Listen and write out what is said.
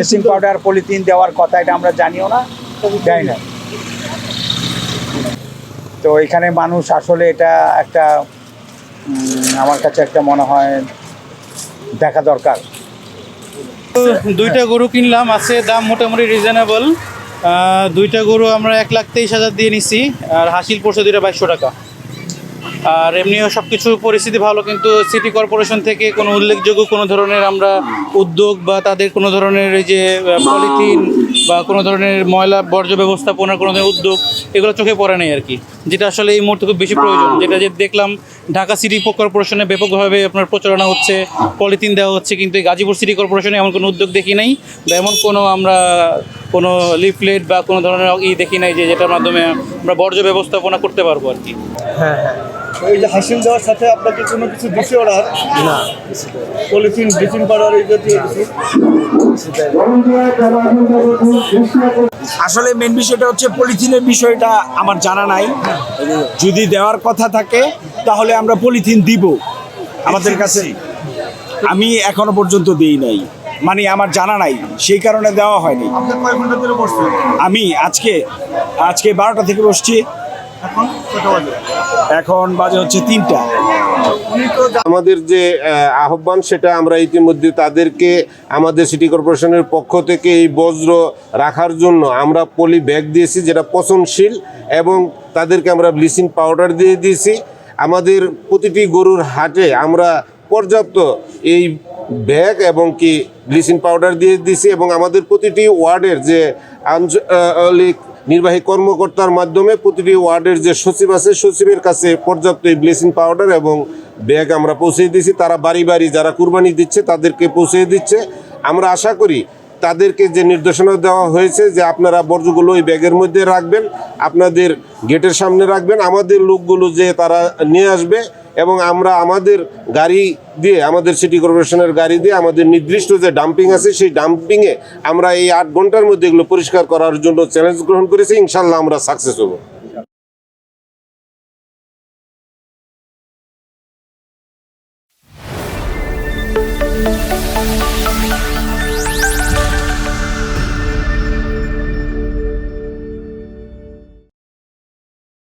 Bleaching powder polythene দেওয়ার কথা এটা আমরা জানিও না, দেয় না। তো এখানে মানুষ আসলে এটা একটা আমার কাছে একটা মনে হয় দেখা দরকার। দুইটা গরু কিনলাম, আছে দাম মোটামুটি রিজনেবল। দুইটা গরু আমরা 1,23,000 দিয়ে নিছি, আর হাসিল পড়ছে দুইটা 2,200 টাকা। আর এমনিও সব কিছু পরিস্থিতি ভালো, কিন্তু সিটি কর্পোরেশন থেকে কোনো উল্লেখযোগ্য কোনো ধরনের আমরা উদ্যোগ বা তাদের কোনো ধরনের এই যে পলিথিন বা কোনো ধরনের ময়লা বর্জ্য ব্যবস্থাপনার কোনো ধরনের উদ্যোগ এগুলো চোখে পড়ে নেই আর কি, যেটা আসলে এই মুহূর্তে খুব বেশি প্রয়োজন। যেটা যে দেখলাম ঢাকা সিটি কর্পোরেশনে ব্যাপকভাবে আপনার প্রচারণা হচ্ছে, পলিথিন দেওয়া হচ্ছে, কিন্তু এই গাজীপুর সিটি কর্পোরেশনে এমন কোনো উদ্যোগ দেখি নাই বা এমন কোনো আমরা কোনো লিফলেট বা কোনো ধরনের দেখি নাই যে যেটার মাধ্যমে আমরা বর্জ্য ব্যবস্থাপনা করতে পারবো আর কি। হ্যাঁ হ্যাঁ, এই যে হাসিল দেওয়ার সাথে আপনাকে কোনো কিছু দিছে ওরা? না পলিথিন, ব্লিচিং পাউডার এই জাতীয় কিছু? আসলে মেন বিষয়টা হচ্ছে পলিথিনের বিষয়টা আমার জানা নাই। যদি দেওয়ার কথা থাকে তাহলে আমরা পলিথিন দিব আমাদের কাছে। আমি এখনো পর্যন্ত দিই নাই, মানে আমার জানা নাই, সেই কারণে দেওয়া হয়নি। আপনি কয় ঘন্টা ধরে বসছেন? আমি আজকে 12টা থেকে বসছি, এখন কত বাজে? এখন বাজে হচ্ছে 3টা। উনি তো আমাদের যে আহ্বান সেটা আমরা ইতিমধ্যে তাদেরকে আমাদের সিটি কর্পোরেশনের পক্ষ থেকে এই বজ্র রাখার জন্য আমরা পলি ব্যাগ দিয়েছি যেটা পচনশীল, এবং তাদেরকে আমরা ব্লিচিং পাউডার দিয়ে দিয়েছি। আমাদের প্রতিটি গরুর হাটে আমরা পর্যাপ্ত এই ব্যাগ এবং কি ব্লিচিং পাউডার দিয়ে দিয়েছি, এবং আমাদের প্রতিটি ওয়ার্ডের যে আঞ্চলিক নির্বাহী কর্মকর্তার মাধ্যমে প্রতিটি ওয়ার্ডের যে সচিব আছে সচিবের কাছে পর্যাপ্ত এই ব্লিচিং পাউডার এবং ব্যাগ আমরা পৌঁছে দিয়েছি। তারা বাড়ি বাড়ি যারা কুরবানি দিচ্ছে তাদেরকে পৌঁছে দিচ্ছে। আমরা আশা করি তাদেরকে যে নির্দেশনা দেওয়া হয়েছে যে আপনারা বর্জ্যগুলো ওই ব্যাগের মধ্যে রাখবেন, আপনাদের গেটের সামনে রাখবেন, আমাদের লোকগুলো যে তারা নিয়ে আসবে, এবং আমরা আমাদের গাড়ি দিয়ে, আমাদের সিটি কর্পোরেশনের গাড়ি দিয়ে আমাদের নির্দিষ্ট যে ডাম্পিং আছে সেই ডাম্পিংয়ে আমরা এই 8 ঘন্টার মধ্যে এগুলো পরিষ্কার করার জন্য চ্যালেঞ্জ গ্রহণ করেছি। ইনশাল্লাহ আমরা সাকসেস হব।